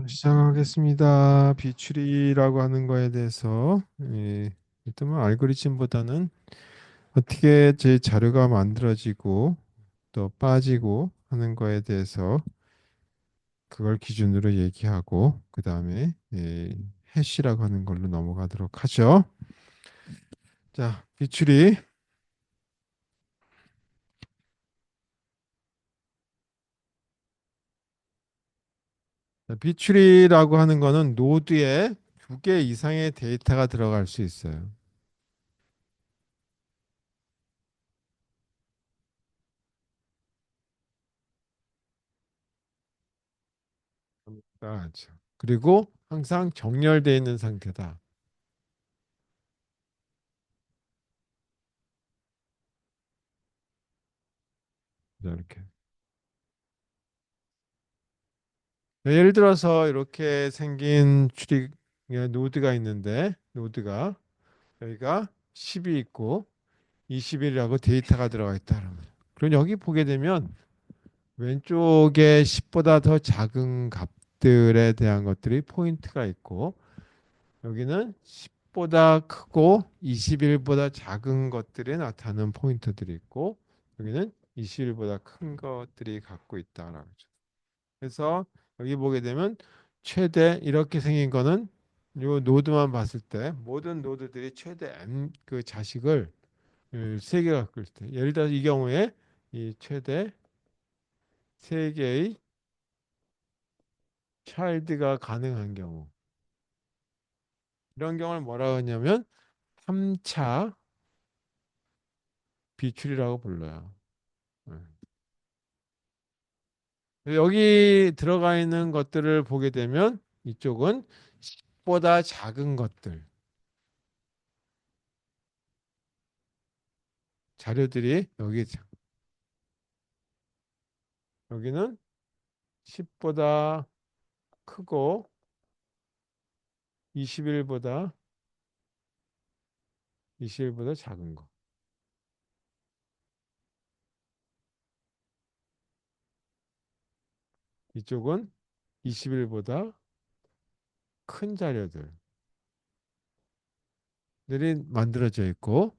시작하겠습니다. 비추리라고 하는 거에 대해서 일단 뭐 알고리즘보다는 어떻게 제 자료가 만들어지고 또 빠지고 하는 거에 대해서 그걸 기준으로 얘기하고 그 다음에 해시라고 하는 걸로 넘어가도록 하죠. 자, 비추리. 자, 비추리라고 하는 거는 노드에 두 개 이상의 데이터가 들어갈 수 있어요. 그렇죠. 그리고 항상 정렬되어 있는 상태다. 이렇게. 네, 예를 들어서 이렇게 생긴 추리 노드가 있는데 노드가 여기가 10이 있고 21이라고 데이터가 들어가 있다 그러면 그럼 여기 보게 되면 왼쪽에 10보다 더 작은 값들에 대한 것들이 포인트가 있고 여기는 10보다 크고 21보다 작은 것들이 나타나는 포인터들이 있고 여기는 21보다 큰 것들이 갖고 있다라고 하죠. 그래서 여기 보게 되면 최대 이렇게 생긴 거는 요 노드만 봤을 때 모든 노드들이 최대 n 그 자식을 세 개 갖고 있을 때 예를 들어서 이 경우에 이 최대 세 개의 차일드가 가능한 경우 이런 경우를 뭐라고 하냐면 3차 비출이라고 불러요. 여기 들어가 있는 것들을 보게 되면 이쪽은 10보다 작은 것들 자료들이 여기는 10보다 크고 21보다 21보다 작은 거. 이쪽은 21보다 큰 자료들이 만들어져 있고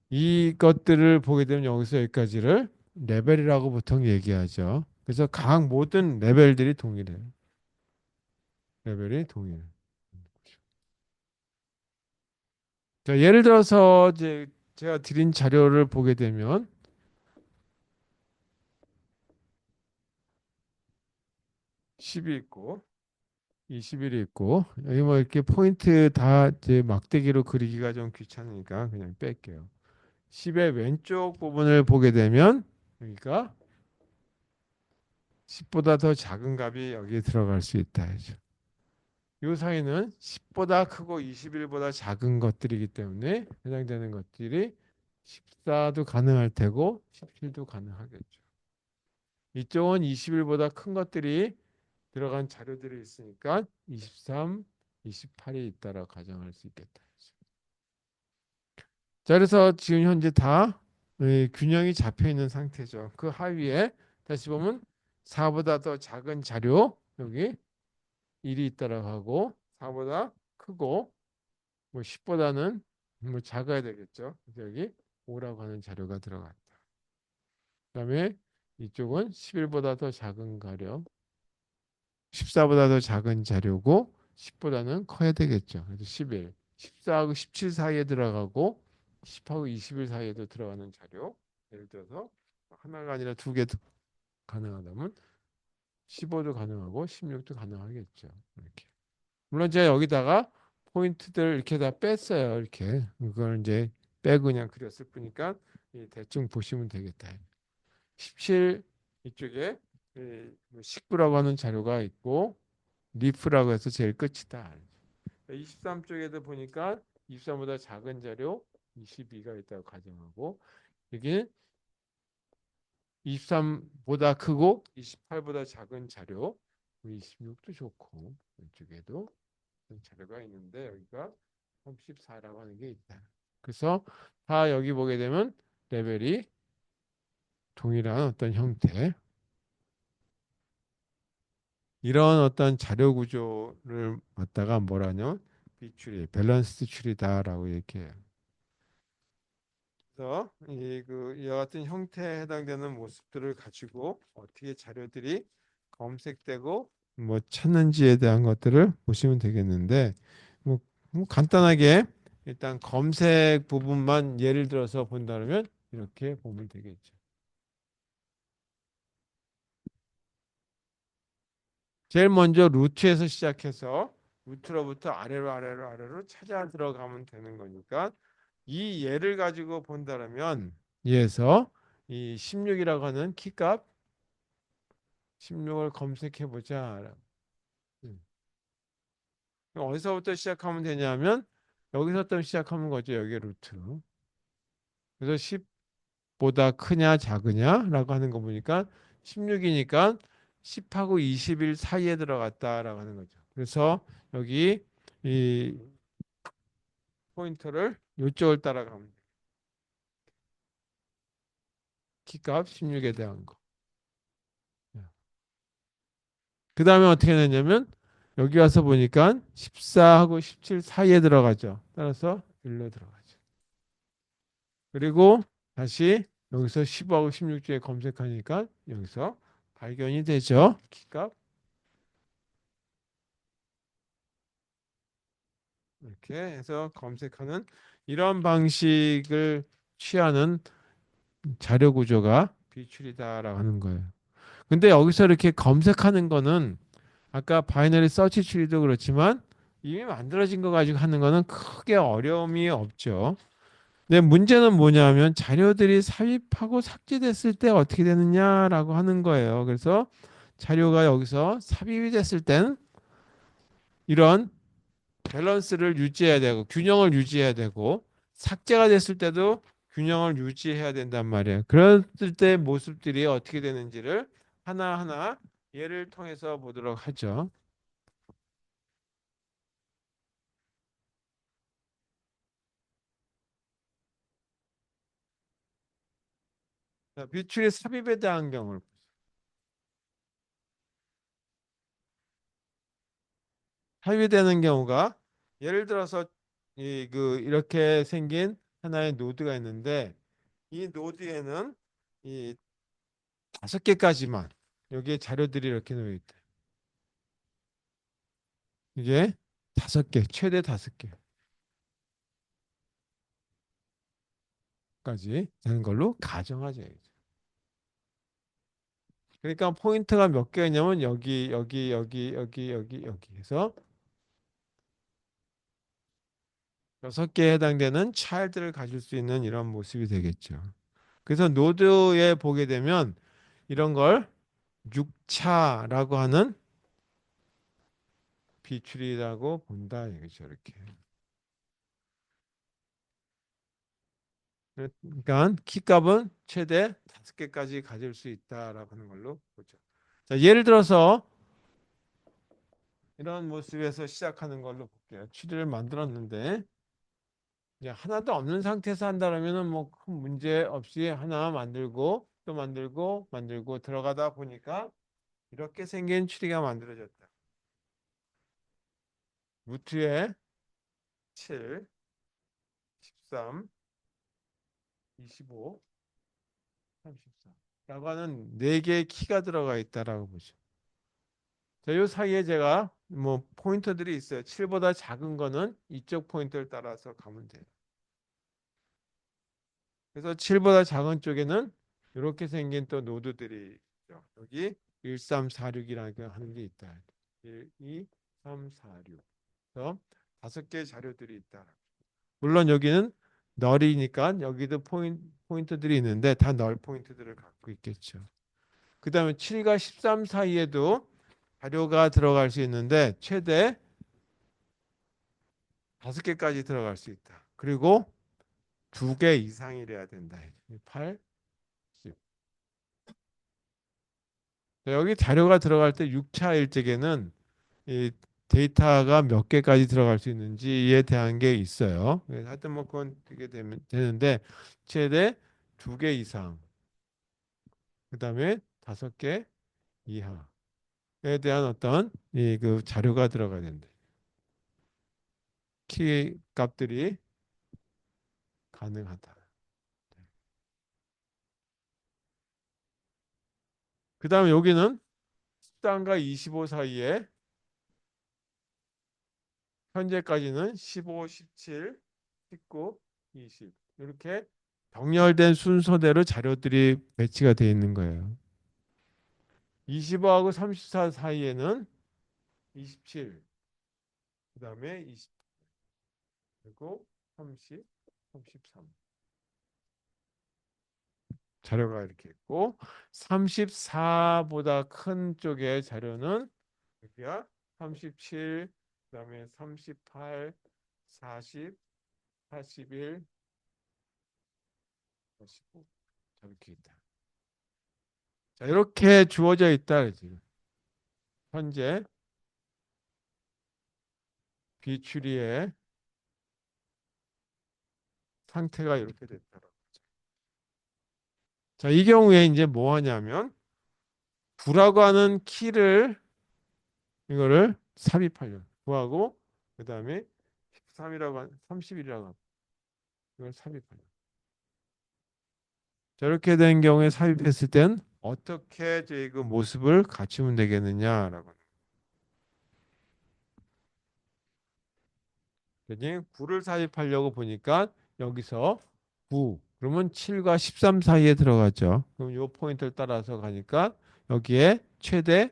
이것들을 보게 되면 여기서 여기까지를 레벨이라고 보통 얘기하죠. 그래서 각 모든 레벨들이 동일해요. 레벨이 동일해. 자, 예를 들어서 이제 제가 드린 자료를 보게 되면 10이 있고 21이 있고 여기 뭐 이렇게 포인트 다 이제 막대기로 그리기가 좀 귀찮으니까 그냥 뺄게요. 10의 왼쪽 부분을 보게 되면 여기가 10보다 더 작은 값이 여기에 들어갈 수 있다. 이 사이는 10보다 크고 21보다 작은 것들이기 때문에 해당되는 것들이 14도 가능할 테고 17도 가능하겠죠. 이쪽은 21보다 큰 것들이 들어간 자료들이 있으니까 23, 28이 있다라 가정할 수 있겠다. 자, 그래서 지금 현재 다 균형이 잡혀 있는 상태죠. 그 하위에 다시 보면 4보다 더 작은 자료 여기 1이 있다라고 하고 4보다 크고 뭐 10보다는 뭐 작아야 되겠죠. 그래서 여기 5라고 하는 자료가 들어갔다. 그다음에 이쪽은 11보다 더 작은 가령 14보다 더 작은 자료고 10보다는 커야 되겠죠. 그래서 11, 14하고 17 사이에 들어가고 10하고 21 사이에도 들어가는 자료. 예를 들어서 하나가 아니라 두 개도 가능하다면 15도 가능하고 16도 가능하겠죠. 이렇게. 물론 제가 여기다가 포인트들 이렇게 다 뺐어요. 이렇게. 이걸 이제 빼고 그냥 그렸을 뿐이니까 대충 보시면 되겠다. 17 이쪽에 19라고 하는 자료가 있고 리프라고 해서 제일 끝이다. 23쪽에도 보니까 23보다 작은 자료 22가 있다고 가정하고 여기는 23보다 크고 28보다 작은 자료 26도 좋고 이쪽에도 자료가 있는데 여기가 34라고 하는 게 있다. 그래서 다 여기 보게 되면 레벨이 동일한 어떤 형태 이런 어떤 자료 구조를 갖다가 뭐라냐면 비추리, 밸런스드 추리다라고 얘기해요. 그래서 이와 같은 형태에 해당되는 모습들을 가지고 어떻게 자료들이 검색되고 뭐 찾는지에 대한 것들을 보시면 되겠는데 뭐, 뭐 간단하게 일단 검색 부분만 예를 들어서 본다면 이렇게 보면 되겠죠. 제일 먼저 루트에서 시작해서 루트로부터 아래로 찾아 들어가면 되는 거니까 이 예를 가지고 본다면 예에서 이 16이라고 하는 키값 16을 검색해 보자. 어디서부터 시작하면 되냐면 여기서부터 시작하는 거죠. 여기 루트. 그래서 10보다 크냐 작으냐라고 하는 거 보니까 16이니까 10하고 20일 사이에 들어갔다라고 하는 거죠. 그래서 여기 이 포인터를 이쪽을 따라가면 돼요. 키값 16에 대한 거. 그 다음에 어떻게 되냐면 여기 와서 보니까 14하고 17 사이에 들어가죠. 따라서 일로 들어가죠. 그리고 다시 여기서 15하고 16주에 검색하니까 여기서 발견이 되죠. 키값 이렇게 해서 검색하는 이런 방식을 취하는 자료 구조가 비출이다라고 하는 거예요. 근데 여기서 이렇게 검색하는 거는 아까 바이너리 서치 추리도 그렇지만 이미 만들어진 거 가지고 하는 거는 크게 어려움이 없죠. 근데 문제는 뭐냐면 자료들이 삽입하고 삭제됐을 때 어떻게 되느냐라고 하는 거예요. 그래서 자료가 여기서 삽입이 됐을 땐 이런 밸런스를 유지해야 되고 균형을 유지해야 되고 삭제가 됐을 때도 균형을 유지해야 된단 말이에요. 그랬을 때 모습들이 어떻게 되는지를 하나하나 예를 통해서 보도록 하죠. 자, 뷰출의 삽입에 대한 경우를 삽입이 되는 경우가 예를 들어서 이렇게 생긴 하나의 노드가 있는데 이 노드에는 이 5개까지만 여기에 자료들이 이렇게 놓여 있다. 이게 5개, 최대 5개까지 되는 걸로 가정하죠. 그러니까 포인트가 몇 개냐면 여기 해서 6개에 해당되는 차일드를 가질 수 있는 이런 모습이 되겠죠. 그래서 노드에 보게 되면 이런 걸 6차라고 하는 비출이라고 본다 이거죠. 이렇게. 그러니까 키값은 최대 5개까지 가질 수 있다라고 하는 걸로 보죠. 자, 예를 들어서 이런 모습에서 시작하는 걸로 볼게요. 추리를 만들었는데 이제 하나도 없는 상태에서 한다면은 뭐 큰 문제 없이 하나 만들고 또 만들고 들어가다 보니까 이렇게 생긴 추리가 만들어졌다. 루트에 7, 13, 25, 34라고 하는 네 개의 키가 들어가 있다라고 보죠. 자, 요 사이에 제가 뭐 포인터들이 있어요. 7보다 작은 거는 이쪽 포인터를 따라서 가면 돼요. 그래서 7보다 작은 쪽에는 이렇게 생긴 또 노드들이 있죠. 여기 1346이라는 하는 게 있다. 1, 2, 3, 4, 6. 그래서 5개의 자료들이 있다. 물론 여기는 널이니까 여기도 포인트들이 있는데 다 널 포인트들을 갖고 있겠죠. 그 다음에 7과 13 사이에도 자료가 들어갈 수 있는데 최대 5개까지 들어갈 수 있다. 그리고 2개 이상이래야 된다. 8, 10. 여기 자료가 들어갈 때 6차 일정에는 이 데이터가 몇 개까지 들어갈 수 있는지에 대한 게 있어요. 그래서 하여튼 뭐 그건 되게 되는데 최대 2개 이상. 그다음에 5개 이하. 대한 어떤 이 그 자료가 들어가야 된다. 키 값들이 가능하다. 그 다음에 여기는 10단과 25 사이에 현재까지는 15, 17, 19, 20 이렇게 병렬된 순서대로 자료들이 배치가 되어 있는 거예요. 25하고 34 사이에는 27, 그 다음에 20, 그리고 30, 33 자료가 이렇게 있고 34보다 큰 쪽의 자료는 여기야 37, 그다음에 38, 40, 41, 45 이렇게 있다. 자, 이렇게 주어져 있다 지금. 현재 비추리의 상태가 이렇게 됐다라고. 자, 이 경우에 이제 뭐 하냐면 구라고 하는 키를 이거를 삽입하려. 구하고 그다음에 13이라고 한 30이라고 하고 이걸 삽입하려. 자, 이렇게 된 경우에 삽입했을 땐 어떻게 저희 그 모습을 갖추면 되겠느냐라고. 그러니 9를 삽입하려고 보니까 여기서 9 그러면 7과 13 사이에 들어가죠. 그럼 이 포인트를 따라서 가니까 여기에 최대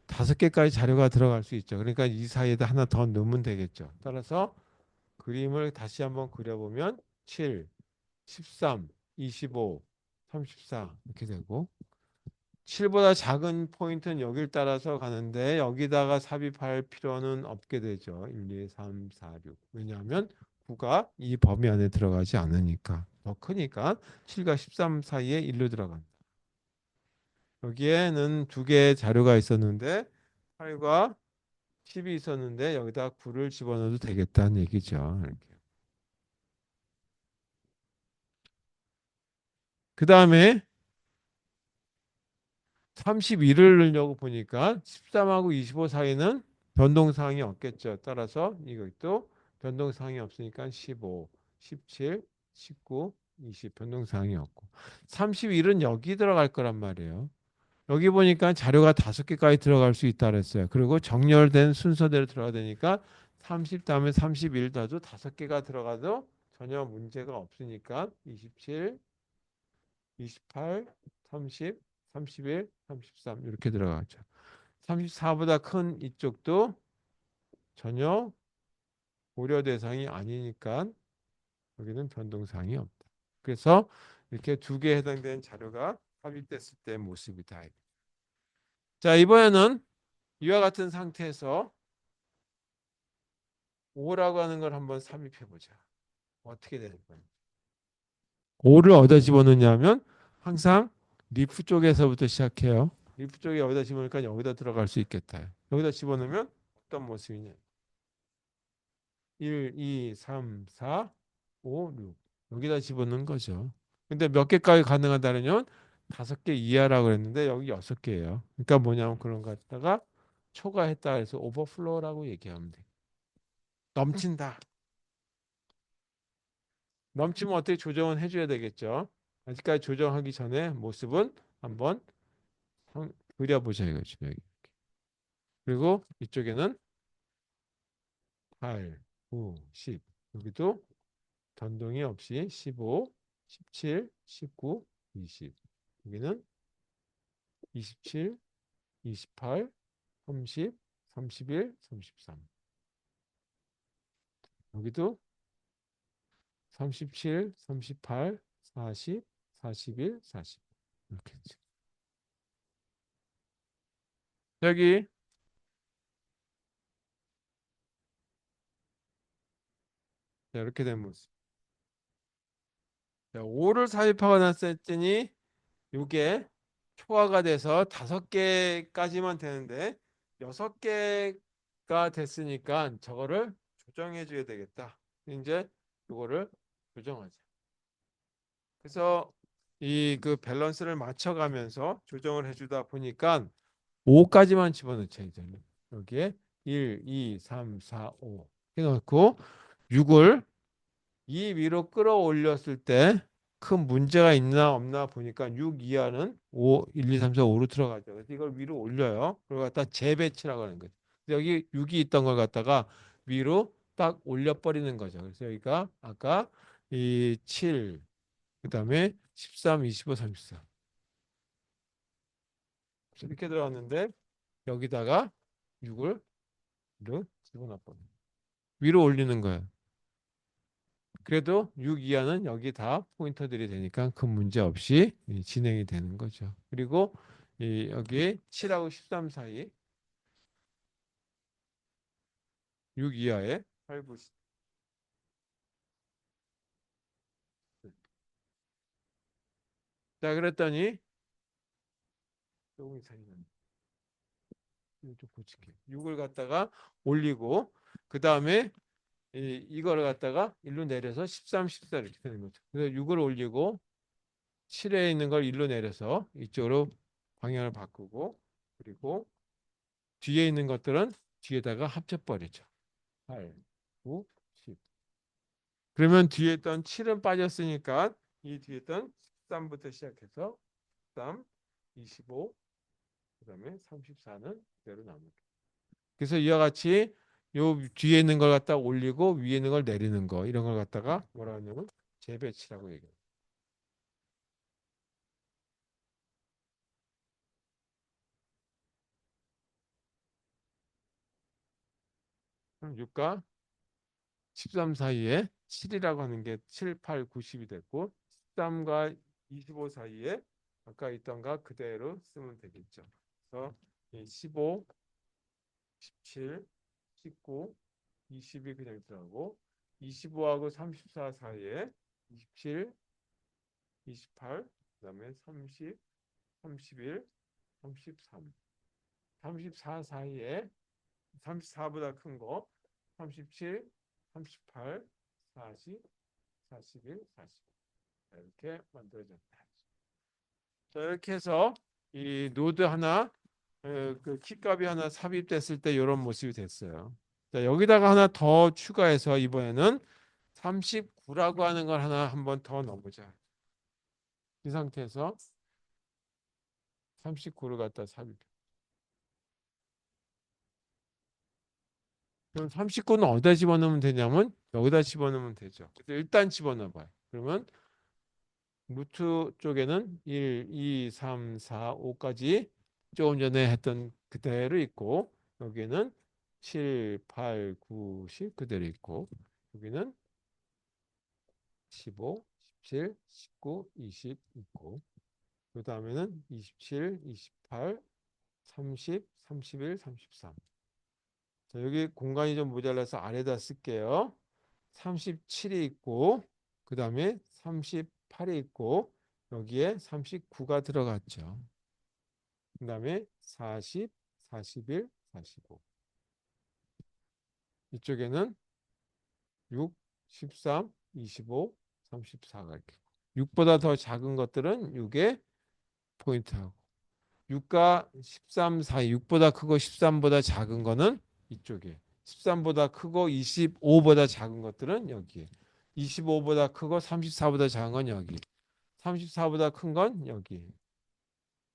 5개까지 자료가 들어갈 수 있죠. 그러니까 이 사이에다 하나 더 넣으면 되겠죠. 따라서 그림을 다시 한번 그려보면 7, 13, 25, 34 이렇게 되고 7보다 작은 포인트는 여기를 따라서 가는데 여기다가 삽입할 필요는 없게 되죠. 1, 2, 3, 4, 6. 왜냐하면 9가 이 범위 안에 들어가지 않으니까. 더 크니까 7과 13 사이에 1로 들어간다. 여기에는 두 개의 자료가 있었는데 8과 10이 있었는데 여기다 9를 집어넣어도 되겠다는 얘기죠. 이렇게. 그 다음에 31을 넣으려고 보니까 13하고 25 사이는 변동사항이 없겠죠. 따라서 이것도 변동사항이 없으니까 15, 17, 19, 20 변동사항이 없고 31은 여기 들어갈 거란 말이에요. 여기 보니까 자료가 5개까지 들어갈 수 있다 그랬어요. 그리고 정렬된 순서대로 들어가야 되니까 30 다음에 31 더도 5개가 들어가도 전혀 문제가 없으니까 27, 28, 30, 31, 33 이렇게 들어가죠. 34보다 큰 이쪽도 전혀 고려 대상이 아니니까 여기는 변동사항이 없다. 그래서 이렇게 두 개에 해당되는 자료가 삽입됐을 때 모습이다. 자, 이번에는 이와 같은 상태에서 5라고 하는 걸 한번 삽입해 보자. 어떻게 되는 거예요? 5를 어디다 집어넣냐면 항상 리프 쪽에서부터 시작해요. 리프 쪽에 여기다 집어넣으니까 여기다 들어갈 수 있겠다. 여기다 집어넣으면 어떤 모습이냐? 1, 2, 3, 4, 5, 6 여기다 집어넣는 거죠. 근데 몇 개까지 가능하다면 5개 이하라고 그랬는데 여기 6개예요. 그러니까 뭐냐면 그런 거 갖다가 초과했다 해서 오버플로우라고 얘기하면 돼. 넘친다. 넘치면 어떻게 조정은 해줘야 되겠죠. 아직까지 조정하기 전에 모습은 한번 그려보자 이거죠. 여기. 그리고 이쪽에는 8, 9, 10 여기도 변동이 없이 15, 17, 19, 20 여기는 27, 28, 30, 31, 33 여기도 37, 38, 40, 41, 40 이렇게 있죠. 여기 이렇게 된 모습. 5를 삽입하고 났더니 이게 초과가 돼서 5개까지만 되는데 6개가 됐으니까 저거를 조정해 줘야 되겠다. 이제 이거를 조정하자. 그래서 이 그 밸런스를 맞춰가면서 조정을 해주다 보니까 5까지만 집어넣자 이제는. 여기에 1, 2, 3, 4, 5 해놓고 6을 이 위로 끌어올렸을 때 큰 문제가 있나 없나 보니까 6 이하는 5, 1, 2, 3, 4, 5로 들어가죠. 그래서 이걸 위로 올려요. 그걸 갖다 재배치라고 하는 거죠. 여기 6이 있던 걸 갖다가 위로 딱 올려버리는 거죠. 그래서 여기가 아까 이 7, 그다음에 13, 25, 34 이렇게 들어갔는데 여기다가 6을 집어넣어버려. 위로 올리는 거예요. 그래도 6 이하는 여기 다 포인터들이 되니까 큰 문제 없이 진행이 되는 거죠. 그리고 여기 7하고 13 사이 6 이하에 8, 9, 10. 자, 그랬더니 조금 이상이네. 좀 고칠게. 6을 갖다가 올리고 그 다음에 이거를 갖다가 일로 내려서 13, 14 이렇게 되는 거죠. 그래서 6을 올리고 7에 있는 걸 일로 내려서 이쪽으로 방향을 바꾸고 그리고 뒤에 있는 것들은 뒤에다가 합쳐버리죠. 8, 9, 10. 그러면 뒤에 있던 7은 빠졌으니까 이 뒤에 있던 13부터 시작해서 13, 25, 그다음에 34는 그대로 남을게요. 그래서 이와 같이 요 뒤에 있는 걸 갖다 올리고 위에 있는 걸 내리는 거 이런 걸 갖다가 뭐라 하냐면 재배치라고 얘기해요. 그럼 6과 13 사이에 7이라고 하는 게 7, 8, 9, 10이 됐고 13과 25 사이에 아까 있던 거 그대로 쓰면 되겠죠. 그래서 15, 17, 19, 20이 그냥 들어가고 25하고 34 사이에 27, 28, 그다음에 30, 31, 33, 34 사이에 34보다 큰 거 37, 38, 40, 41, 40 이렇게 만들어졌다. 자, 이렇게 해서 이 노드 하나 그 키값이 하나 삽입됐을 때 이런 모습이 됐어요. 자, 여기다가 하나 더 추가해서 이번에는 39라고 하는 걸 하나 한번 더 넣어보자. 이 상태에서 39를 갖다 삽입. 그럼 39는 어디다 집어넣으면 되냐면 여기다 집어넣으면 되죠. 그래서 일단 집어넣어봐요. 그러면 루트 쪽에는 1, 2, 3, 4, 5까지 조금 전에 했던 그대로 있고 여기는 7, 8, 9, 10 그대로 있고 여기는 15, 17, 19, 20 있고 그 다음에는 27, 28, 30, 31, 33. 자, 여기 공간이 좀 모자라서 아래다 쓸게요. 37이 있고 그 다음에 38이 있고 여기에 39가 들어갔죠. 그 다음에 40, 41, 45. 이쪽에는 6, 13, 25, 34가 이렇게. 6보다 더 작은 것들은 6에 포인트하고 6과 13 사이 6보다 크고 13보다 작은 거는 이쪽에 13보다 크고 25보다 작은 것들은 여기에 25보다 크고 34보다 작은 건 여기 34보다 큰 건 여기.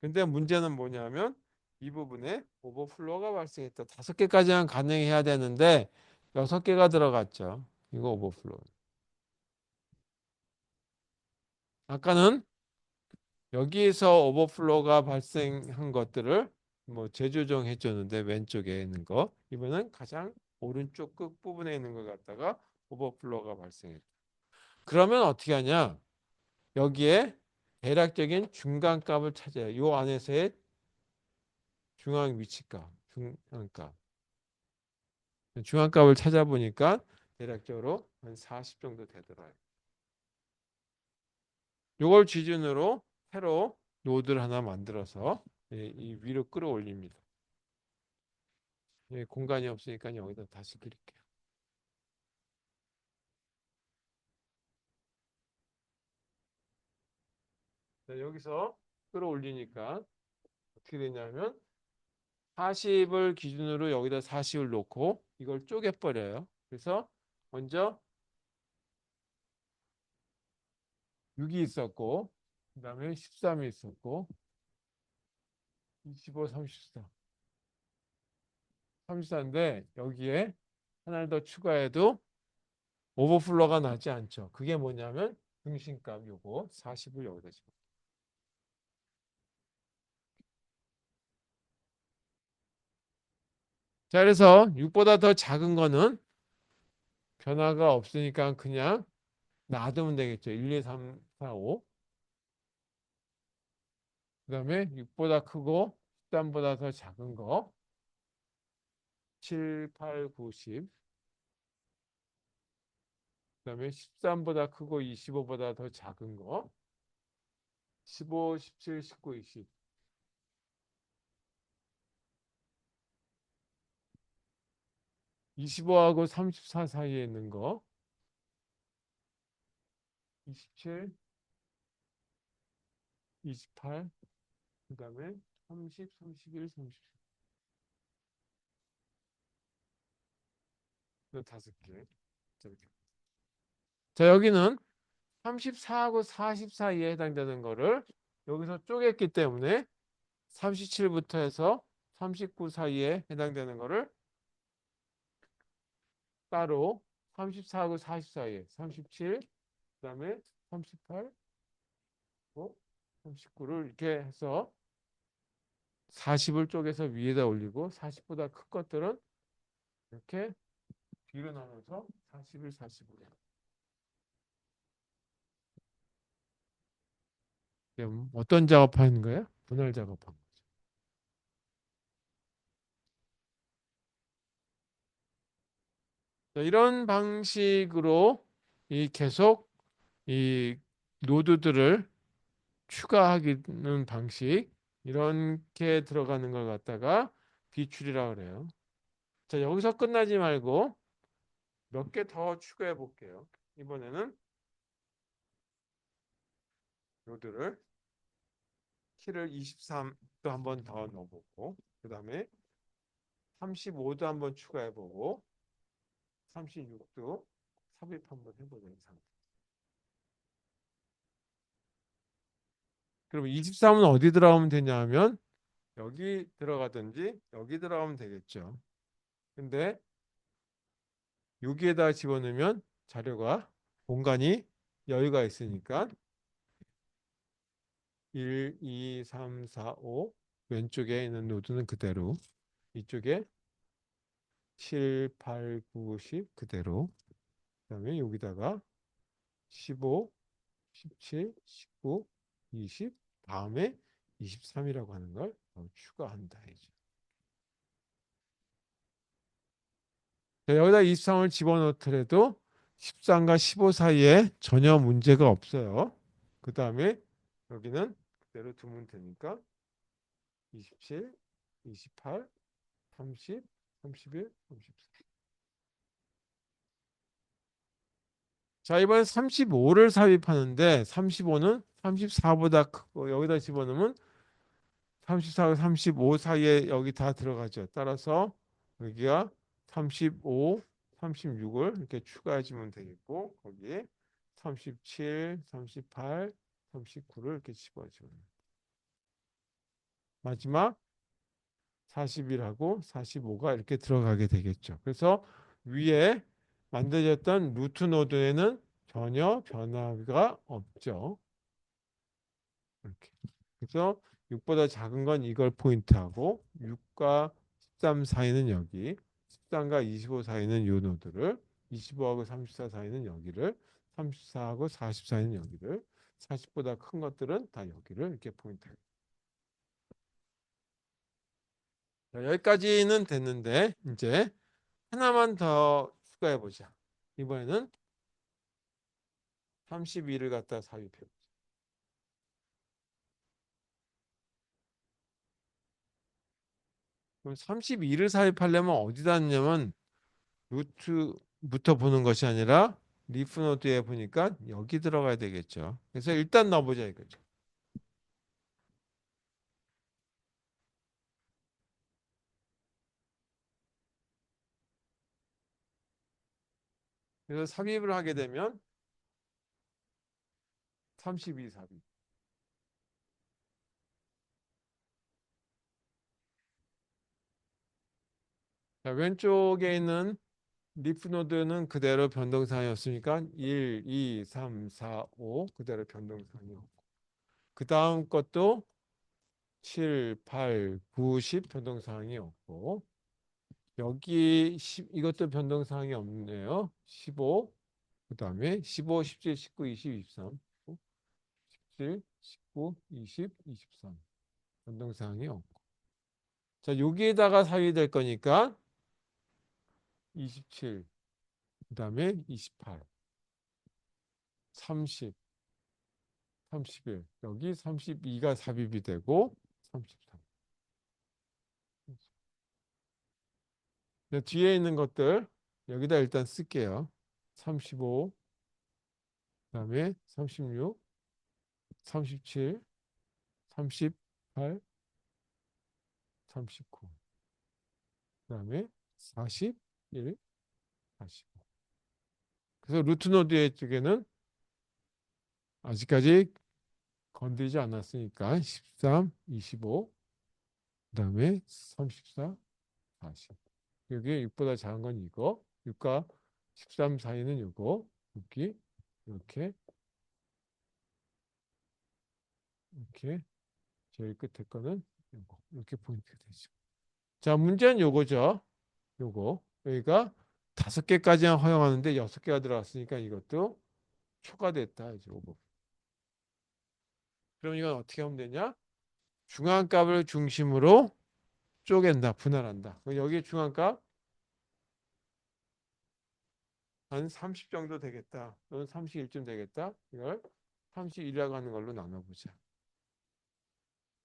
근데 문제는 뭐냐면 이 부분에 오버플로우가 발생했다. 5개까지는 가능해야 되는데 6개가 들어갔죠. 이거 오버플로우. 아까는 여기에서 오버플로우가 발생한 것들을 뭐 재조정해 줬는데 왼쪽에 있는 거 이번엔 가장 오른쪽 끝 부분에 있는 걸 갖다가 오버플로우가 발생했다. 그러면 어떻게 하냐? 여기에 대략적인 중간값을 찾아요. 요 안에서의 중앙 위치값, 중앙값. 중앙값을 찾아보니까 대략적으로 한 40 정도 되더라고요. 요걸 기준으로 새로 노드를 하나 만들어서 이 위로 끌어올립니다. 공간이 없으니까 여기다 다시 그릴게요. 자, 여기서 끌어올리니까 어떻게 되냐면 40을 기준으로 여기다 40을 놓고 이걸 쪼개버려요. 그래서 먼저 6이 있었고 그 다음에 13이 있었고 25, 34. 34인데 여기에 하나를 더 추가해도 오버플로가 나지 않죠. 그게 뭐냐면 중심값 요거 40을 여기다 집어. 자, 그래서 6보다 더 작은 거는 변화가 없으니까 그냥 놔두면 되겠죠. 1, 2, 3, 4, 5. 그 다음에 6보다 크고 13보다 더 작은 거 7, 8, 9, 10. 그 다음에 13보다 크고 25보다 더 작은 거 15, 17, 19, 20. 25하고 34 사이에 있는 거 27, 28, 그 다음에 30, 31, 30. 이 다섯 개. 자, 여기는 34하고 40 사이에 해당되는 거를 여기서 쪼갰기 때문에 37부터 해서 39 사이에 해당되는 거를 따로 34하고 40 사이에 37, 그다음에 38, 39를 이렇게 해서 40을 쪼개서 위에다 올리고 40보다 큰 것들은 이렇게 뒤로 나눠서 41, 45. 어떤 작업하는 거예요? 분할 작업하는 거죠. 자, 이런 방식으로 이 계속 이 노드들을 추가하는 방식 이렇게 들어가는 걸 갖다가 비출이라고 그래요. 자, 여기서 끝나지 말고 몇 개 더 추가해 볼게요. 이번에는 노드를 키를 23도 한번 더 넣어보고 그 다음에 35도 한번 추가해 보고 36도 삽입 한번 해보는 상태. 그럼 23은 어디 들어가면 되냐면 여기 들어가든지 여기 들어가면 되겠죠. 근데 여기에다 집어넣으면 자료가 공간이 여유가 있으니까 1, 2, 3, 4, 5 왼쪽에 있는 노드는 그대로 이쪽에 7, 8, 9, 10 그대로 그다음에 여기다가 15, 17, 19, 20 다음에 23이라고 하는 걸 추가한다 이제. 여기다 23을 집어넣더라도 13과 15 사이에 전혀 문제가 없어요. 그 다음에 여기는 그대로 두면 되니까 27, 28, 30, 31, 34. 자, 이번엔 35를 삽입하는데 35는 34보다 크고 여기다 집어넣으면 34와 35 사이에 여기 다 들어가죠. 따라서 여기가 35, 36을 이렇게 추가해 주면 되겠고 거기에 37, 38, 39를 이렇게 집어주면 마지막 41하고 45가 이렇게 들어가게 되겠죠. 그래서 위에 만들어졌던 루트 노드에는 전혀 변화가 없죠. 이렇게. 그래서 6보다 작은 건 이걸 포인트하고 6과 13 사이는 여기 13과 25 사이는 요 노드를 25하고 34 사이는 여기를 34하고 40 사이는 여기를 40보다 큰 것들은 다 여기를 이렇게 포인트해요. 여기까지는 됐는데 이제 하나만 더 추가해 보자. 이번에는 32를 갖다 삽입해 보자. 그럼 32를 삽입하려면 어디다 넣냐면 루트부터 보는 것이 아니라 리프 노드에 보니까 여기 들어가야 되겠죠. 그래서 일단 넣어보자 이거죠. 그래서 삽입을 하게 되면 32 삽입. 자, 왼쪽에 있는 리프 노드는 그대로 변동사항이었으니까 1, 2, 3, 4, 5 그대로 변동사항이었고 그 다음 것도 7, 8, 9, 10 변동사항이었고 여기 10, 이것도 변동사항이 없네요. 15, 그 다음에 15, 17, 19, 20, 23 17, 19, 20, 23 변동사항이 없고 자 여기에다가 삽입될 거니까 27, 그 다음에 28, 30, 31 여기 32가 삽입이 되고 33 뒤에 있는 것들 여기다 일단 쓸게요. 35, 그다음에 36, 37, 38, 39, 그다음에 41, 45. 그래서 루트 노드의 쪽에는 아직까지 건드리지 않았으니까 13, 25, 그다음에 34, 40. 여기 6보다 작은 건 이거, 6과 13 사이는 이거, 여기 이렇게 이렇게 제일 끝에 거는 이거 이렇게 포인트가 되죠. 자, 문제는 요거죠. 요거 여기가 5개까지만 허용하는데 6개가 들어갔으니까 이것도 초과됐다 이제 오버. 그럼 이건 어떻게 하면 되냐? 중앙값을 중심으로 쪼갠다, 분할한다. 그럼 여기 중앙값 한 30 정도 되겠다. 또는 31쯤 되겠다. 이걸 31이라고 하는 걸로 나눠보자.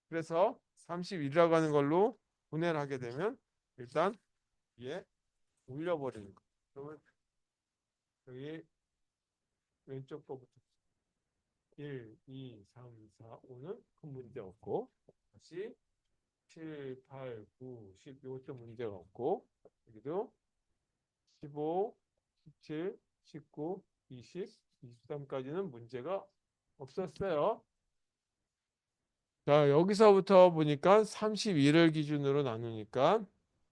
그래서 31이라고 하는 걸로 분해를 하게 되면 일단 위에 올려버리는 거. 그러면 여기 왼쪽 거부터 1, 2, 3, 4, 5는 큰 문제 없고 다시 7, 8, 9, 10 이것도 문제가 없고 여기도 15, 17, 19, 20, 23까지는 문제가 없었어요. 자, 여기서부터 보니까 32를 기준으로 나누니까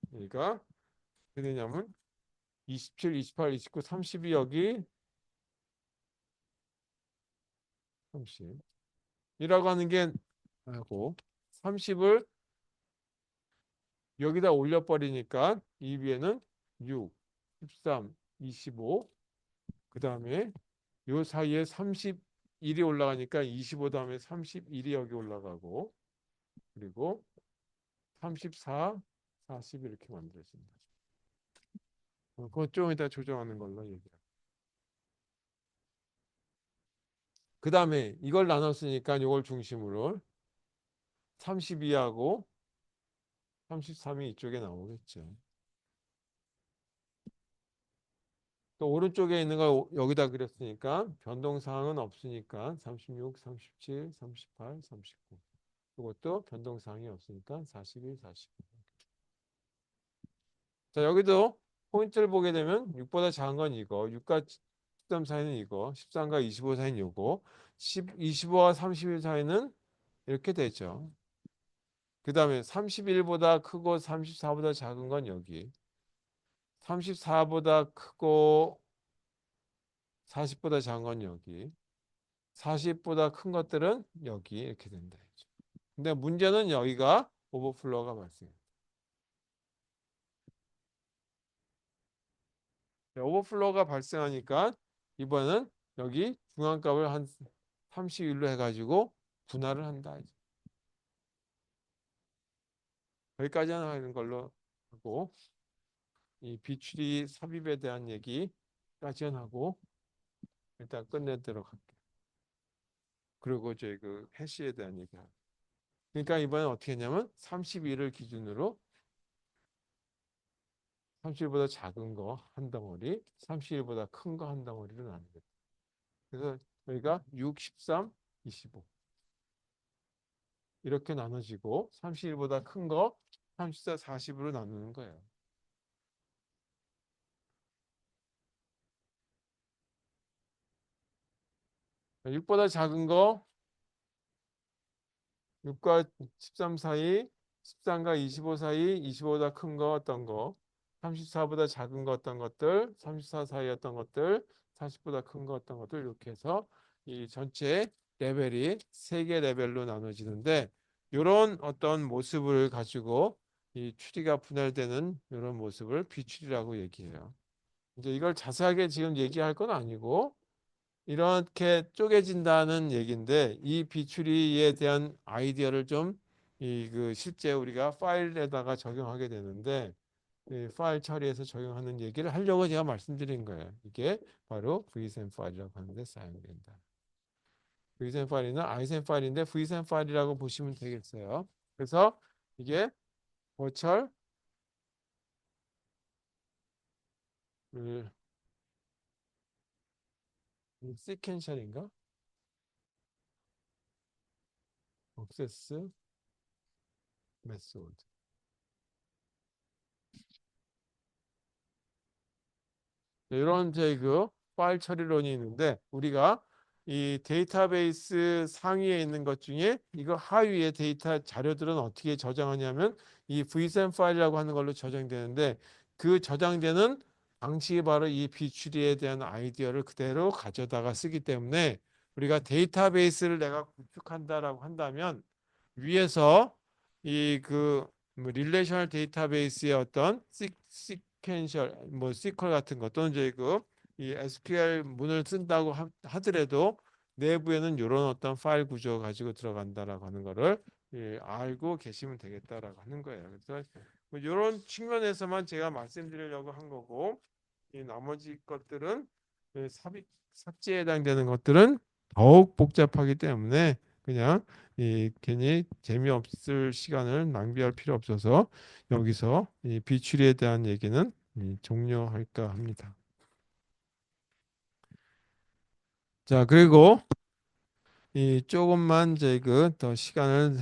그러니까 어떻게 되냐면 27, 28, 29, 32 여기 30이라고 하는 게 하고 30을 여기다 올려버리니까 이 위에는 6, 13, 25 그 다음에 요 사이에 31이 올라가니까 25 다음에 31이 여기 올라가고 그리고 34, 40 이렇게 만들어진다. 그거 좀 이따 조정하는 걸로 얘기해요. 그 다음에 이걸 나눴으니까 이걸 중심으로 32하고 33이 이쪽에 나오겠죠. 또 오른쪽에 있는 걸 여기다 그렸으니까 변동사항은 없으니까 36, 37, 38, 39 이것도 변동사항이 없으니까 41, 49. 자 여기도 포인트를 보게 되면 6보다 작은 건 이거 6과 13 사이는 이거 13과 25 사이는 이거 25와 31 사이는 이렇게 되죠. 그 다음에 31보다 크고 34보다 작은 건 여기 34보다 크고 40보다 작은 건 여기 40보다 큰 것들은 여기 이렇게 된다. 근데 문제는 여기가 오버플로우가 발생해요. 오버플로우가 발생하니까 이번은 여기 중앙값을 한 31로 해가지고 분할을 한다. 여기까지 하는 걸로 하고 이 비추리 삽입에 대한 얘기까지는 하고 일단 끝내도록 할게요. 그리고 저희 그 해시에 대한 얘기하고. 그러니까 이번엔 어떻게 했냐면 32를 기준으로 30보다 작은 거 한 덩어리, 31보다 큰 거 한 덩어리로 나누겠다. 그래서 여기가 6, 13, 25 이렇게 나눠지고 31보다 큰 거 34, 40으로 나누는 거예요. 6보다 작은 거 6과 13 사이, 13과 25 사이, 25보다 큰 거 어떤 거, 34보다 작은 거 어떤 것들, 34 사이 어떤 것들, 40보다 큰 거 어떤 것들 이렇게 해서 이 전체 레벨이 세 개 레벨로 나눠지는데 이런 어떤 모습을 가지고 이 추리가 분할되는 이런 모습을 비추리라고 얘기해요. 이제 이걸 자세하게 지금 얘기할 건 아니고 이렇게 쪼개진다는 얘기인데 이 비추리에 대한 아이디어를 좀 이 그 실제 우리가 파일에다가 적용하게 되는데 이 파일 처리해서 적용하는 얘기를 하려고 제가 말씀드린 거예요. 이게 바로 vsem 파일이라고 하는데 사용된다. vsem 파일이나 isem 파일인데 vsem 파일이라고 보시면 되겠어요. 그래서 이게 버추얼 시퀀셜인가? 액세스 메소드. 이런 이제 그 파일 처리론이 있는데 우리가 이 데이터베이스 상위에 있는 것 중에 이거 하위의 데이터 자료들은 어떻게 저장하냐면 이 vsem 파일이라고 하는 걸로 저장되는데 그 저장되는 방식이 바로 이 비추리에 대한 아이디어를 그대로 가져다가 쓰기 때문에 우리가 데이터베이스를 내가 구축한다라고 한다면 위에서 이그 릴레이셔널 데이터베이스의 어떤 시퀀셜 뭐 SQL 같은 것 또는 이제 이 SQL 문을 쓴다고 하더라도 내부에는 이런 어떤 파일 구조 가지고 들어간다라고 하는 거를 알고 계시면 되겠다라고 하는 거예요. 그래서 뭐 이런 측면에서만 제가 말씀드리려고 한 거고 이 나머지 것들은 삭제에 해당되는 것들은 더욱 복잡하기 때문에 그냥 괜히 재미없을 시간을 낭비할 필요 없어서 여기서 이 비추리에 대한 얘기는 종료할까 합니다. 자, 그리고 이 조금만 이제 더 시간을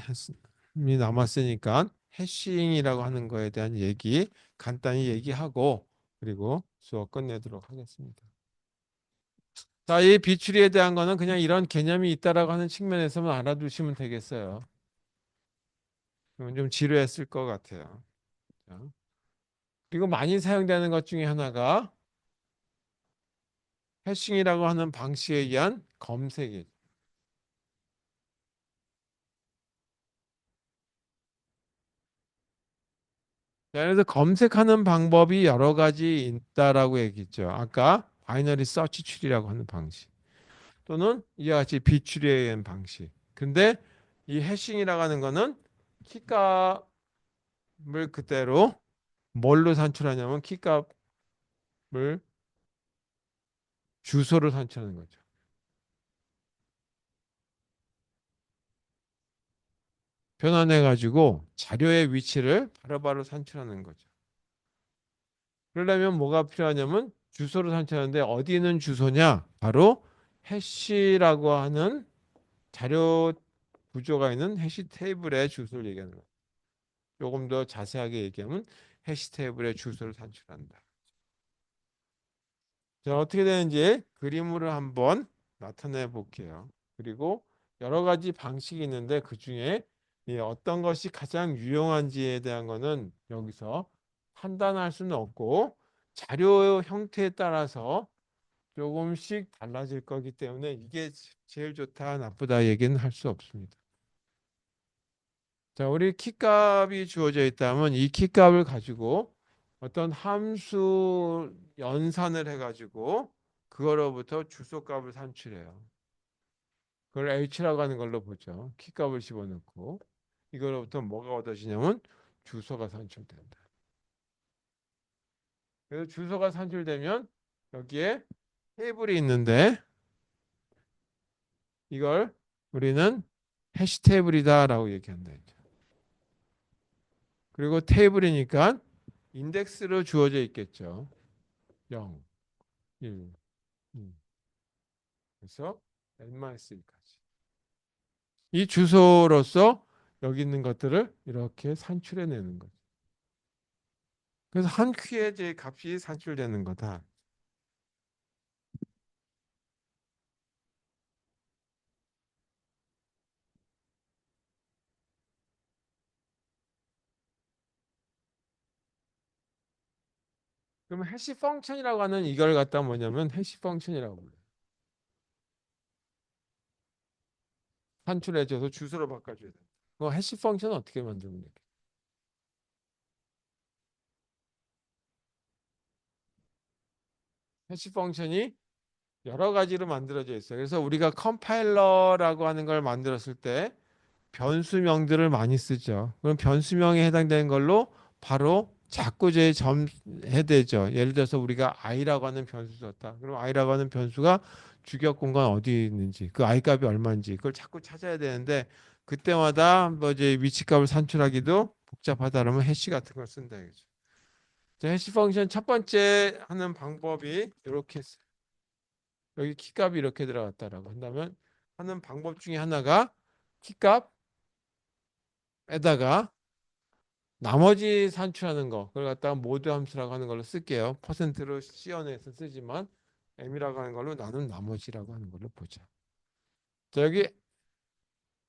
남았으니까 해싱이라고 하는 거에 대한 얘기 간단히 얘기하고 그리고 수업 끝내도록 하겠습니다. 자, 이 비추리에 대한 거는 그냥 이런 개념이 있다라고 하는 측면에서만 알아두시면 되겠어요. 좀 지루했을 것 같아요. 자, 그리고 많이 사용되는 것 중에 하나가 해싱이라고 하는 방식에 의한 검색이에요. 그래서 검색하는 방법이 여러 가지 있다라고 얘기했죠. 아까 바이너리 서치 추리라고 하는 방식 또는 이와 같이 비추리에 의한 방식. 근데 이 해싱이라고 하는 거는 키값을 그대로 뭘로 산출하냐면 키값을 주소로 산출하는 거죠. 변환해 가지고 자료의 위치를 바로바로 산출하는 거죠. 그러려면 뭐가 필요하냐면 주소를 산출하는데 어디 있는 주소냐? 바로 해시라고 하는 자료 구조가 있는 해시 테이블의 주소를 얘기하는 거예요. 조금 더 자세하게 얘기하면 해시 테이블의 주소를 산출한다. 자, 어떻게 되는지 그림으로 한번 나타내 볼게요. 그리고 여러 가지 방식이 있는데 그 중에 어떤 것이 가장 유용한지에 대한 거는 여기서 판단할 수는 없고 자료 형태에 따라서 조금씩 달라질 거기 때문에 이게 제일 좋다 나쁘다 얘기는 할 수 없습니다. 자, 우리 키값이 주어져 있다면 이 키값을 가지고 어떤 함수 연산을 해가지고 그거로부터 주소값을 산출해요. 그걸 h라고 하는 걸로 보죠. 키값을 집어넣고 이거로부터 뭐가 얻어지냐면 주소가 산출된다. 그래서 주소가 산출되면 여기에 테이블이 있는데 이걸 우리는 해시 테이블이다라고 얘기한다. 그리고 테이블이니까 인덱스로 주어져 있겠죠. 0, 1, 2. 그래서 n-1까지. 이 주소로서 여기 있는 것들을 이렇게 산출해내는 거죠. 그래서 한 큐에 제 값이 산출되는 거다. 그러면 해시 펑션이라고 하는 이걸 갖다 뭐냐면 해시 펑션이라고 불러요. 산출해줘서 주소로 바꿔줘야 돼. 그 해시 펑션은 어떻게 만들면 돼? 해시 펑션이 여러 가지로 만들어져 있어요. 그래서 우리가 컴파일러라고 하는 걸 만들었을 때 변수명들을 많이 쓰죠. 그럼 변수명에 해당되는 걸로 바로 자꾸제 점해야 되죠. 예를 들어서 우리가 i라고 하는 변수 썼다. 그럼 i라고 하는 변수가 주격 공간 어디 있는지, 그 i 값이 얼마인지 그걸 자꾸 찾아야 되는데 그때마다 뭐 이제 위치값을 산출하기도 복잡하다 그러면 해시 같은 걸 쓴다 이거죠. 자, 해시 펑션 첫 번째 하는 방법이 이렇게 여기 키값이 이렇게 들어갔다라고 한다면 하는 방법 중에 하나가 키값에다가 나머지 산출하는 거 그걸 갖다가 모드 함수라고 하는 걸로 쓸게요. 퍼센트로 씌워내서 쓰지만 m이라고 하는 걸로 나는 나머지라고 하는 걸로 보자. 자, 여기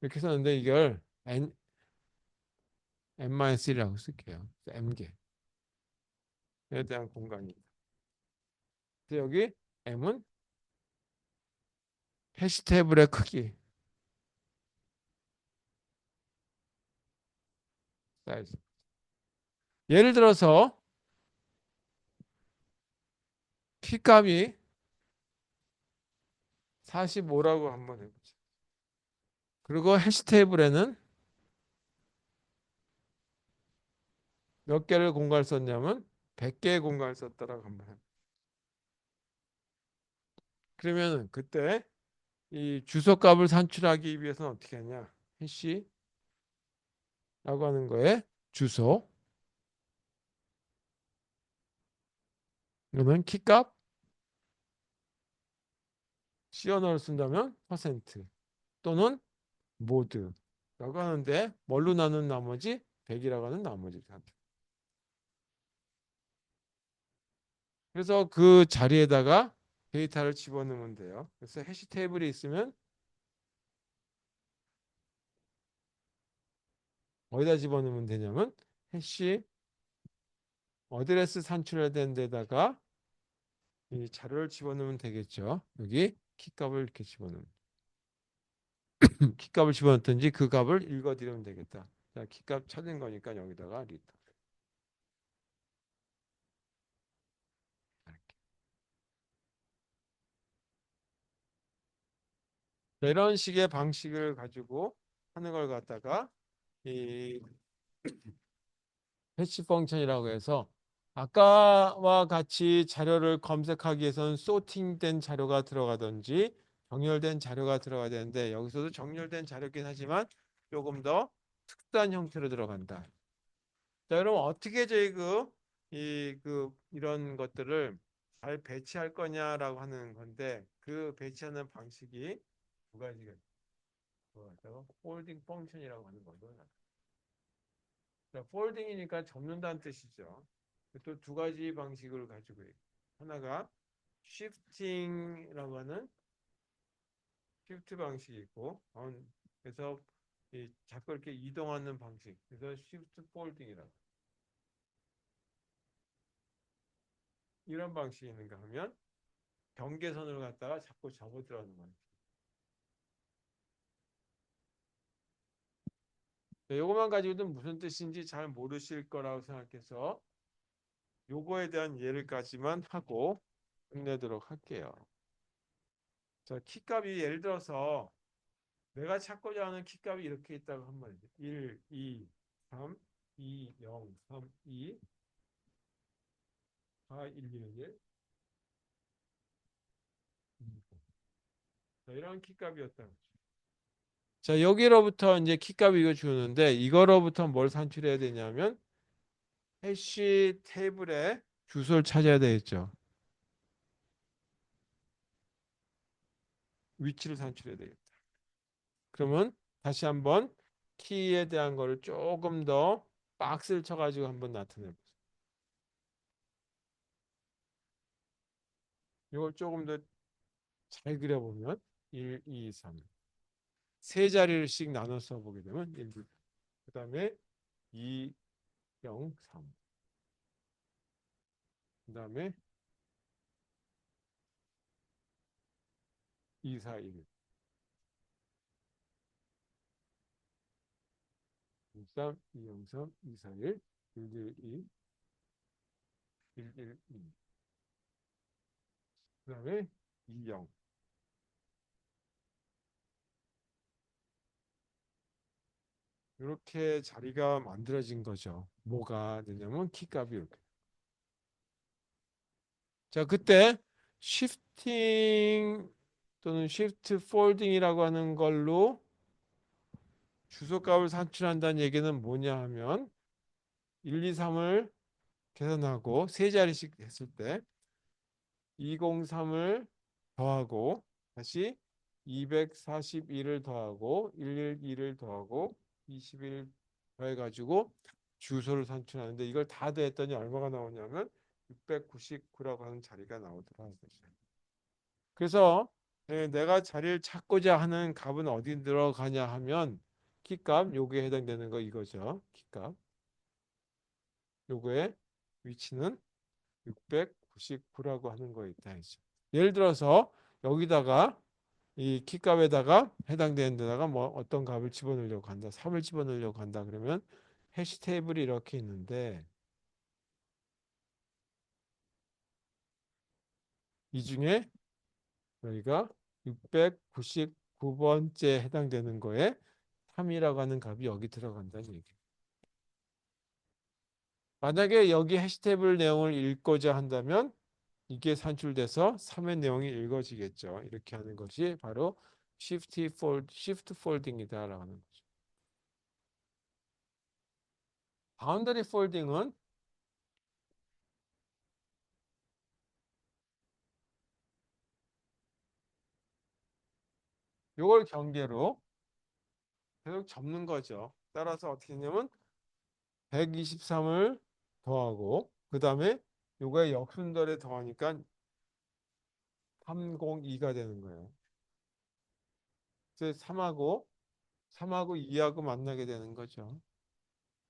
이렇게 썼는데 이걸 n-1라고 쓸게요. m개에 대한 공간입니다. 여기 m은 해시 테이블의 크기 사이즈. 예를 들어서 키값이 45라고 한번 해보자. 그리고 해시 테이블에는 몇 개를 공간을 썼냐면 100개의 공간을 썼다라고 한번 해보자. 그러면 그때 이 주소값을 산출하기 위해서는 어떻게 하냐? 해시라고 하는 거에 주소 그러면 키값 시언어를 쓴다면 퍼센트 또는 모드라고 하는데 뭘로 나눈 나머지 100이라고 하는 나머지 산출. 그래서 그 자리에다가 데이터를 집어넣으면 돼요. 그래서 해시 테이블이 있으면 어디다 집어넣으면 되냐면 해시 어드레스 산출해야 되는 데다가 이 자료를 집어넣으면 되겠죠. 여기 키값을 이렇게 집어넣으면 키값을 집어넣든지 그 값을 읽어드리면 되겠다. 자, 키값 찾은 거니까 여기다가 리턴. 이런 식의 방식을 가지고 하는 걸 갖다가 이 해시 펑션이라고 해서 아까와 같이 자료를 검색하기 위해서는 소팅된 자료가 들어가든지 정렬된 자료가 들어가야 되는데 여기서도 정렬된 자료긴 하지만 조금 더 특수한 형태로 들어간다. 자, 그럼 어떻게 저희 이런 것들을 잘 배치할 거냐라고 하는 건데 그 배치하는 방식이 두 가지가 있어요. 폴딩 펑션이라고 하는 거죠. 자, 폴딩이니까 접는다는 뜻이죠. 또 두 가지 방식을 가지고 있고 하나가 쉬프팅이라고 하는 쉬프트 방식이 있고 그래서 자꾸 이렇게 이동하는 방식 그래서 쉬프트 폴딩이라고 이런 방식이 있는가 하면 경계선을 갖다가 자꾸 접어 들어가는 거예요. 요것만 가지고도 무슨 뜻인지 잘 모르실 거라고 생각해서 요거에 대한 예를까지만 하고 끝내도록 할게요. 자, 키값이 예를 들어서 내가 찾고자 하는 키값이 이렇게 있다고 한 말이죠. 1, 2, 3, 2, 0, 3, 2, 4, 1, 1, 1. 자, 이런 키값이었다. 자, 여기로부터 이제 키값 이거 주는데 이거로부터 뭘 산출해야 되냐면 해시 테이블에 주소를 찾아야 되겠죠. 위치를 산출해야 되겠다. 그러면 다시 한번 키에 대한 거를 조금 더 박스를 쳐가지고 한번 나타내 보세요. 이걸 조금 더 잘 그려보면 1, 2, 3. 세 자리를씩 나눠서 보게 되면 1, 그 다음에 2, 0, 3. 그다음에 241 03 203 241 112 112 그다음에 20 이렇게 자리가 만들어진 거죠. 뭐가 되냐면 키값이 이렇게. 자, 그때 쉬프팅 또는 쉬프트 폴딩이라고 하는 걸로 주소값을 산출한다는 얘기는 뭐냐 하면 1, 2, 3을 계산하고 세 자리씩 했을 때 203을 더하고 다시 241을 더하고 112를 더하고 21 더해가지고 주소를 산출하는데 이걸 다 더했더니 얼마가 나오냐면 699라고 하는 자리가 나오더라고요. 그래서 내가 자리를 찾고자 하는 값은 어디 들어가냐 하면 키값 요게 해당되는 거 이거죠. 키값 요거의 위치는 699라고 하는 거 있다 했죠. 예를 들어서 여기다가 이 키값에다가 해당되는 데다가 뭐 어떤 값을 집어넣으려고 한다. 3을 집어넣으려고 한다. 그러면 해시 테이블이 이렇게 있는데 이 중에 여기가 699번째 해당되는 거에 3이라고 하는 값이 여기 들어간다는 얘기예요. 만약에 여기 해시 테이블 내용을 읽고자 한다면 이게 산출돼서 3의 내용이 읽어지겠죠. 이렇게 하는 것이 바로 shift folding이다라고 하는 거죠. 바운더리 폴딩은 이걸 경계로 계속 접는 거죠. 따라서 어떻게 되냐면 123을 더하고 그 다음에 요거에 역순절에 더하니까 302가 되는 거예요. 그래서 3하고 2하고 만나게 되는 거죠.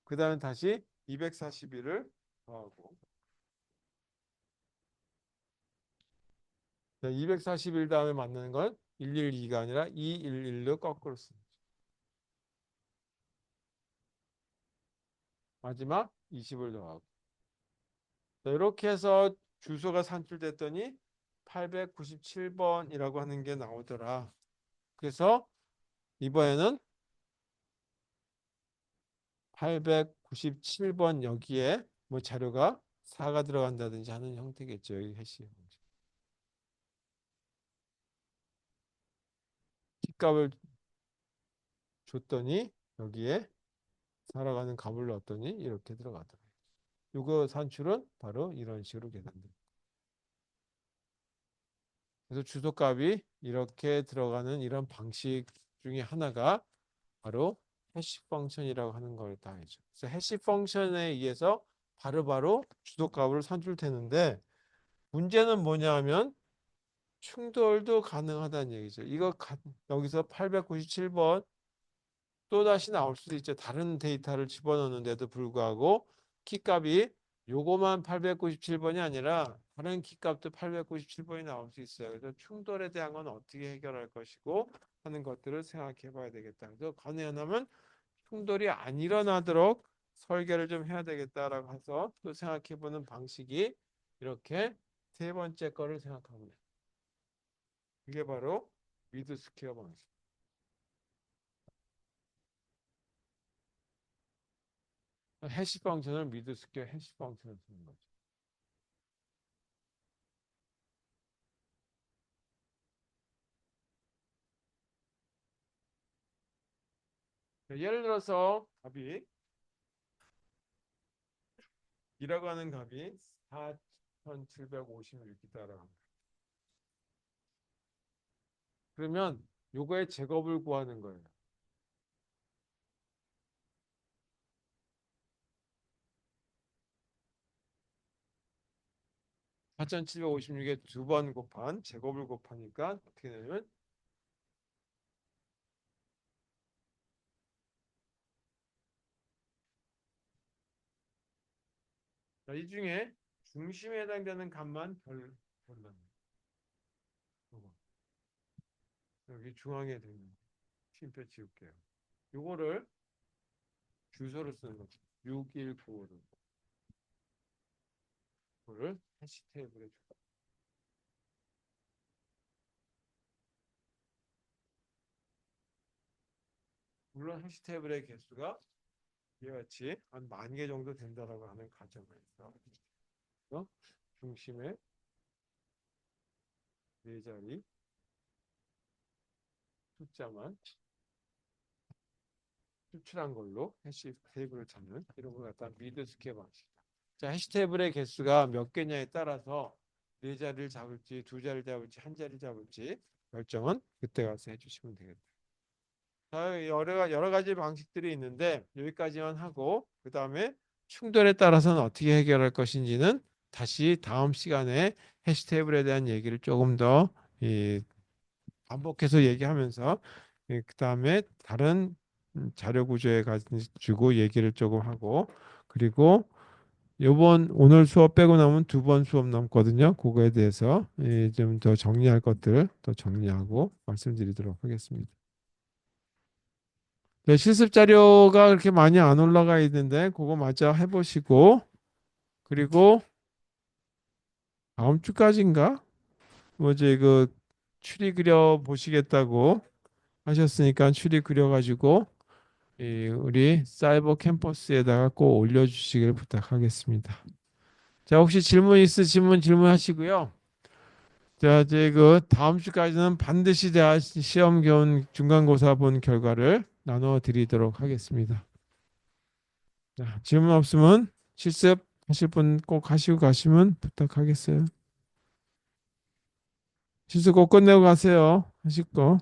그 다음에 다시 241을 더하고 241 다음에 만나는 건 112가 아니라 211로 거꾸로 씁니다. 마지막 20을 더하고 이렇게 해서 주소가 산출됐더니 897번이라고 하는 게 나오더라. 그래서 이번에는 897번 여기에 뭐 자료가 4가 들어간다든지 하는 형태겠죠. 여기 해시 키값을 줬더니 여기에 살아가는 값을 넣었더니 이렇게 들어가더라고요. 이거 산출은 바로 이런 식으로 계산됩니다. 그래서 주소값이 이렇게 들어가는 이런 방식 중에 하나가 바로 해시 펑션이라고 하는 걸 다 해죠. 그래서 해시 펑션에 의해서 바로바로 주소값을 산출되는데 문제는 뭐냐 하면 충돌도 가능하다는 얘기죠. 여기서 897번 또다시 나올 수도 있죠. 다른 데이터를 집어넣는데도 불구하고 키값이 요거만 897번이 아니라 다른 키값도 897번이 나올 수 있어요. 그래서 충돌에 대한 건 어떻게 해결할 것이고 하는 것들을 생각해 봐야 되겠다. 그래서 가능하면 충돌이 안 일어나도록 설계를 좀 해야 되겠다라고 해서 또 생각해 보는 방식이 이렇게 세 번째 거를 생각합니다. 이게 바로 미드 스퀘어 방식. 해시 펑션을 미드 스퀘어 해시 펑션을 쓰는 거죠. 예를 들어서 값이 2라고 하는 값이 4756이다라고 합니다. 그러면 요거의 제곱을 구하는 거예요. 4756에 두 번 곱한 제곱을 곱하니까 어떻게 되냐면 이 중에 중심에 해당되는 값만 별로. 여기 중앙에 있는 쉼표 지울게요. 요거를 주소를 쓰는 거죠. 6195를. 그거를 해시 테이블에 줘. 물론 해시 테이블의 개수가 이와 같이 한 10,000개 정도 된다라고 하는 가정에서 중심에 네 자리 숫자만 추출한 걸로 해시 테이블을 찾는 이런 걸 갖다 미드 스퀘어 방식이다. 자, 해시 테이블의 개수가 몇 개냐에 따라서 네 자리를 잡을지 두 자리를 잡을지 한 자리를 잡을지 결정은 그때 가서 해주시면 되겠다. 자, 여러 가지 방식들이 있는데 여기까지만 하고 그 다음에 충돌에 따라서는 어떻게 해결할 것인지는 다시 다음 시간에 해시 테이블에 대한 얘기를 조금 더 반복해서 얘기하면서 그 다음에 다른 자료 구조에 가지고 얘기를 조금 하고 그리고 요번 오늘 수업 빼고 나면 두 번 수업 남거든요. 그거에 대해서 좀 더 정리할 것들 더 정리하고 말씀드리도록 하겠습니다. 네, 실습 자료가 그렇게 많이 안 올라가 있는데 그거 마저 해보시고 그리고 다음 주까지인가 뭐 이제 그 추리 그려 보시겠다고 하셨으니까 추리 그려가지고 우리 사이버 캠퍼스에다가 꼭 올려주시길 부탁하겠습니다. 자, 혹시 질문 있으시면 질문하시고요. 자, 이제 그 다음 주까지는 반드시 다 시험 겸 중간고사 본 결과를 나눠 드리도록 하겠습니다. 자, 질문 없으면 실습하실 분 꼭 하시고 가시면 부탁하겠어요. 실습 꼭 끝내고 가세요. 하실 거.